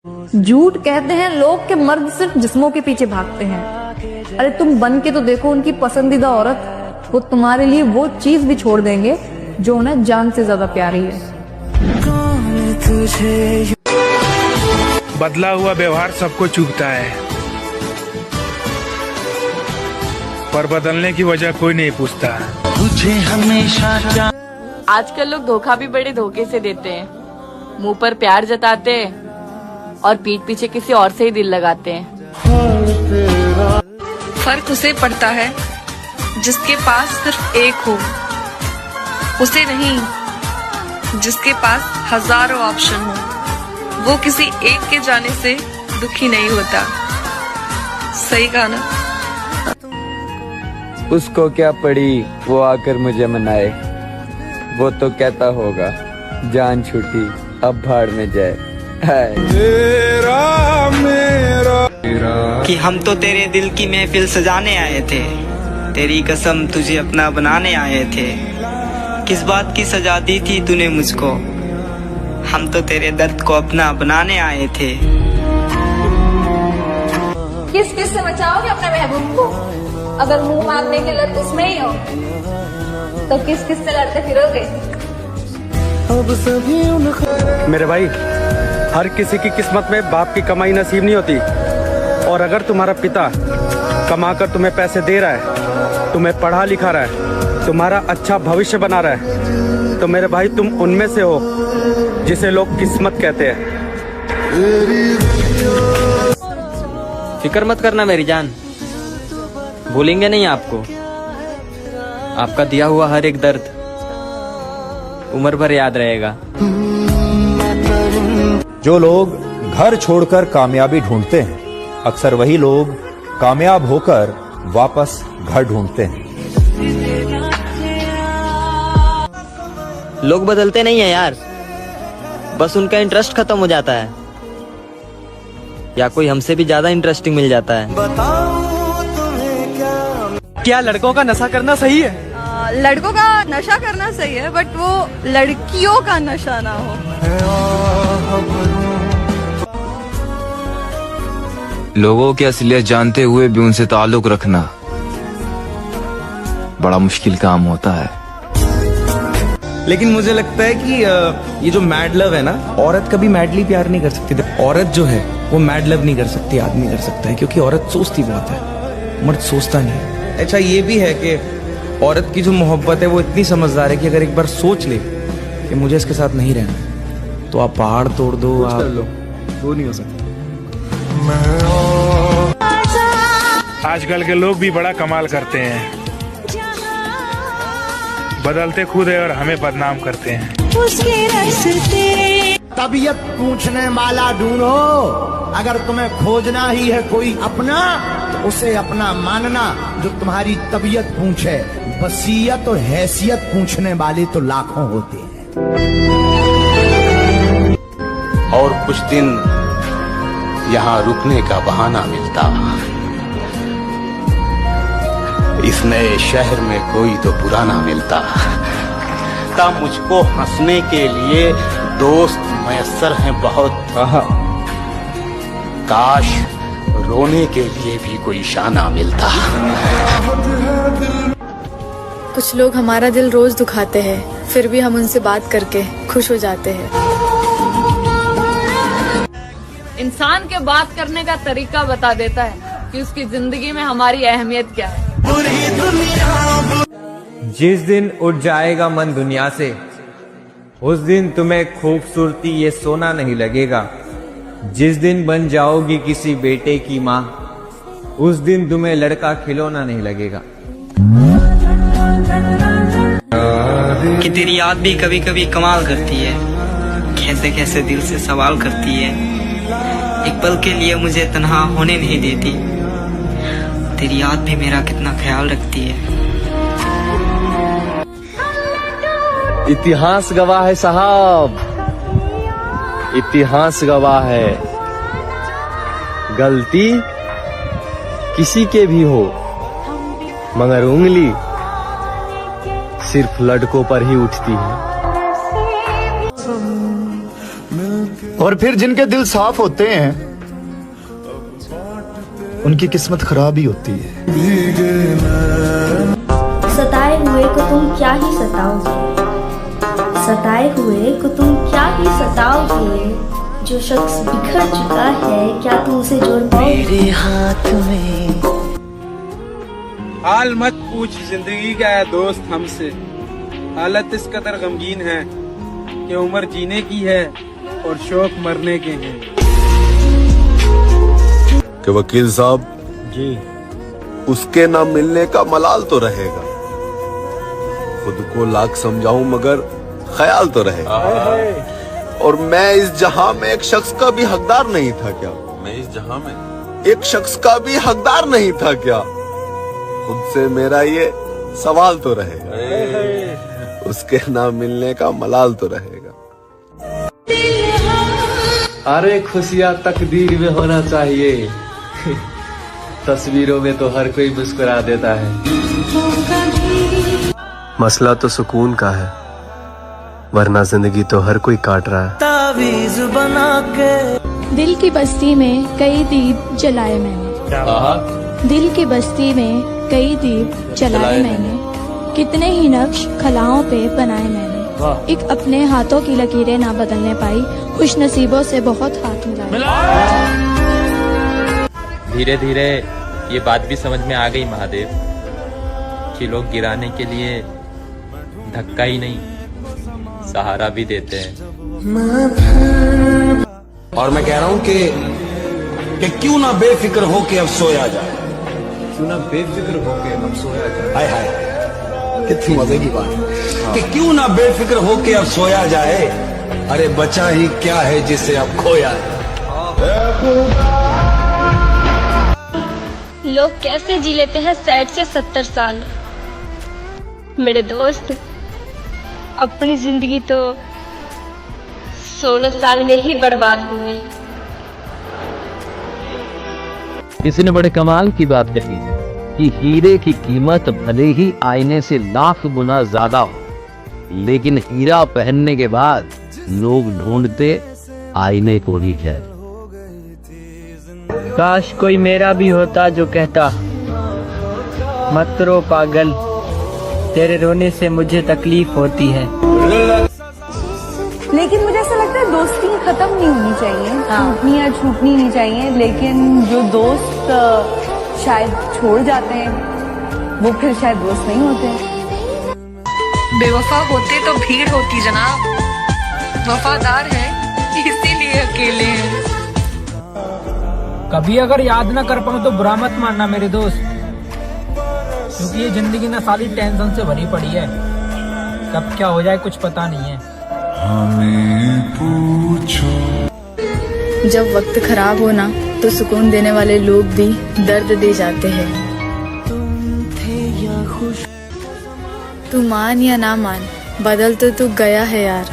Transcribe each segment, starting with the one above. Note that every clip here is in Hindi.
झूठ कहते हैं लोग के मर्द सिर्फ जिस्मों के पीछे भागते हैं। अरे तुम बन के तो देखो उनकी पसंदीदा औरत, वो तुम्हारे लिए वो चीज भी छोड़ देंगे जो उन्हें जान से ज्यादा प्यारी है। बदला हुआ व्यवहार सबको चुभता है, पर बदलने की वजह कोई नहीं पूछता। तुझे हमेशा आजकल लोग धोखा भी बड़े धोखे से देते हैं। मुंह पर प्यार जताते हैं और पीठ पीछे किसी और से ही दिल लगाते हैं। फर्क उसे पड़ता है जिसके पास सिर्फ एक हो, उसे नहीं जिसके पास हजारों ऑप्शन हो। वो किसी एक के जाने से दुखी नहीं होता। सही कहा ना? उसको क्या पड़ी वो आकर मुझे मनाए, वो तो कहता होगा जान छूटी अब भाड़ में जाए। कि हम तो तेरे दिल की महफिल सजाने आए थे, तेरी कसम तुझे अपना बनाने आए थे। किस बात की सजा दी थी तूने मुझको, हम तो तेरे दर्द को अपना बनाने आए थे। किस किस से बचाओगे अपने महबूब को? अगर मुंह मारने की लत उसमें ही हो तो किस किस से लड़ते फिरोगे? मेरे भाई, हर किसी की किस्मत में बाप की कमाई नसीब नहीं होती। और अगर तुम्हारा पिता कमाकर तुम्हें पैसे दे रहा है, तुम्हें पढ़ा लिखा रहा है, तुम्हारा अच्छा भविष्य बना रहा है, तो मेरे भाई तुम उनमें से हो जिसे लोग किस्मत कहते हैं। फिक्र मत करना मेरी जान, भूलेंगे नहीं आपको। आपका दिया हुआ हर एक दर्द उम्र भर याद रहेगा। जो लोग घर छोड़कर कामयाबी ढूंढते हैं, अक्सर वही लोग कामयाब होकर वापस घर ढूंढते हैं। लोग बदलते नहीं है यार, बस उनका इंटरेस्ट खत्म हो जाता है या कोई हमसे भी ज्यादा इंटरेस्टिंग मिल जाता है। क्या लड़कों का नशा करना सही है? लड़कों का नशा करना सही है, बट वो लड़कियों का नशा ना हो। लोगों की असलियत जानते हुए भी उनसे ताल्लुक रखना बड़ा मुश्किल काम होता है। लेकिन मुझे लगता है कि ये जो मैड लव है ना, औरत कभी मैडली प्यार नहीं कर सकती। औरत जो है वो मैड लव नहीं कर सकती, आदमी कर सकता है, क्योंकि औरत सोचती बहुत है, मर्द सोचता नहीं है। अच्छा ये भी है कि औरत की जो मोहब्बत है वो इतनी समझदार है कि अगर एक बार सोच ले कि मुझे इसके साथ नहीं रहना, तो आप पहाड़ तोड़ दो, आप कर लो, वो नहीं हो सकता। आजकल के लोग भी बड़ा कमाल करते हैं, बदलते खुद है और हमें बदनाम करते हैं। तबीयत पूछने वाला ढूंढो, अगर तुम्हें खोजना ही है कोई अपना, तो उसे अपना मानना जो तुम्हारी तबीयत पूछे। वसीयत और हैसियत पूछने वाले तो लाखों होते हैं। और कुछ दिन यहाँ रुकने का बहाना मिलता, इस नए शहर में कोई तो बुरा ना मिलता, तब मुझको हंसने के लिए दोस्त मयस्सर हैं बहुत। काश रोने के लिए भी कोई शाना मिलता। कुछ लोग हमारा दिल रोज दुखाते हैं, फिर भी हम उनसे बात करके खुश हो जाते हैं। इंसान के बात करने का तरीका बता देता है कि उसकी जिंदगी में हमारी अहमियत क्या है। जिस दिन उठ जाएगा मन दुनिया से, उस दिन तुम्हें खूबसूरती ये सोना नहीं लगेगा। जिस दिन बन जाओगी किसी बेटे की माँ, उस दिन तुम्हें लड़का खिलौना नहीं लगेगा। कि तेरी याद भी कभी कभी कमाल करती है, कैसे कैसे दिल से सवाल करती है। एक पल के लिए मुझे तन्हा होने नहीं देती, तेरी याद भी मेरा कितना ख्याल रखती है। इतिहास गवाह है साहब, इतिहास गवाह है। गलती किसी के भी हो, मगर उंगली सिर्फ लड़कों पर ही उठती है। और फिर जिनके दिल साफ होते हैं उनकी किस्मत खराब ही होती है। सताए हुए को तुम क्या ही सताओगे, सताए हुए को तुम क्या ही सताओगे, जो शख्स बिखर चुका है क्या तुम उसे जोड़ पाओगे। मेरे हाथ में हाल मत पूछ जिंदगी का है दोस्त हमसे, हालत इस कदर गमगीन है कि उम्र जीने की है और शौक मरने के हैं। कि वकील साहब जी, उसके ना मिलने का मलाल तो रहेगा, खुद को लाख समझाऊं मगर ख्याल तो रहेगा। और मैं इस जहां में एक शख्स का भी हकदार नहीं था क्या? मैं इस जहां में एक शख्स का भी हकदार नहीं था क्या? खुद से मेरा ये सवाल तो रहेगा, उसके ना मिलने का मलाल तो रहेगा। अरे खुशियाँ तकदीर में होना चाहिए, तस्वीरों में तो हर कोई मुस्कुरा देता है। मसला तो सुकून का है, वरना जिंदगी तो हर कोई काट रहा है। तावीज़ बना के दिल की बस्ती में कई दीप जलाए मैंने, दिल की बस्ती में कई दीप जलाए मैंने, कितने ही नक्श खलाओं पे बनाए मैंने, एक अपने हाथों की लकीरें ना बदलने पाई, खुश नसीबों से बहुत हाथ मिलाए। धीरे धीरे ये बात भी समझ में आ गई महादेव कि लोग गिराने के लिए धक्का ही नहीं सहारा भी देते हैं। और मैं कह रहा हूं कि क्यों ना बेफिक्र हो के अब सोया जाए, क्यों ना बेफिक्र होके अब सोया जाए। हाय हाय कितनी मजे की बात कि क्यों ना बेफिक्र हो के अब सोया जाए, अरे बचा ही क्या है जिसे अब खोया है। लोग कैसे जी लेते हैं 60 से 70 साल। मेरे दोस्त अपनी जिंदगी तो 16 साल में ही बर्बाद हुए। किसी ने बड़े कमाल की बात कही कि हीरे की कीमत भले ही आईने से लाख गुना ज्यादा हो, लेकिन हीरा पहनने के बाद लोग ढूंढते आईने को ही है। काश कोई मेरा भी होता जो कहता मत रो पागल, तेरे रोने से मुझे तकलीफ होती है। लेकिन मुझे ऐसा लगता है दोस्ती खत्म नहीं होनी चाहिए, टूटनी या छूटनी नहीं चाहिए, लेकिन जो दोस्त शायद छोड़ जाते हैं वो फिर शायद दोस्त नहीं होते। बेवफा होते तो भीड़ होती जनाब, वफादार है इसीलिए अकेले हैं। कभी अगर याद ना कर पाऊं तो बुरा मत मानना मेरे दोस्त, क्योंकि ये जिंदगी ना साली टेंशन से भरी पड़ी है, कब क्या हो जाए कुछ पता नहीं है। जब वक्त खराब हो ना तो सुकून देने वाले लोग भी दर्द दे जाते हैं। तू मान या ना मान, बदल तो तू गया है यार।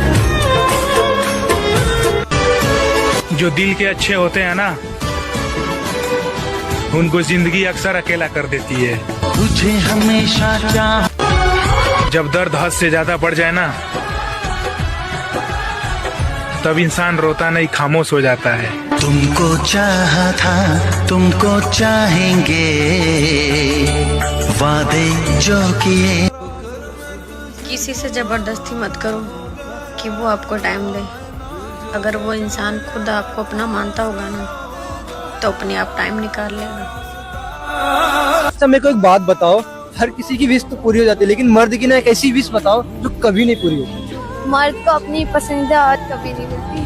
जो दिल के अच्छे होते हैं ना, उनको जिंदगी अक्सर अकेला कर देती है। तुझे हमेशा चाह, जब दर्द हद से ज्यादा बढ़ जाए ना, तब इंसान रोता नहीं खामोश हो जाता है। तुमको चाहा था तुमको चाहेंगे, वादे जो किए। किसी से जबरदस्ती मत करो कि वो आपको टाइम दे। अगर वो इंसान खुद आपको अपना मानता होगा ना तो अपने आप टाइम निकाल लेगा। अच्छा मेरे को एक बात बताओ, हर किसी की विश तो पूरी हो जाती है, लेकिन मर्द की ना एक ऐसी विश बताओ जो कभी नहीं पूरी होती। मर्द को अपनी पसंदीदा औरत कभी नहीं मिलती।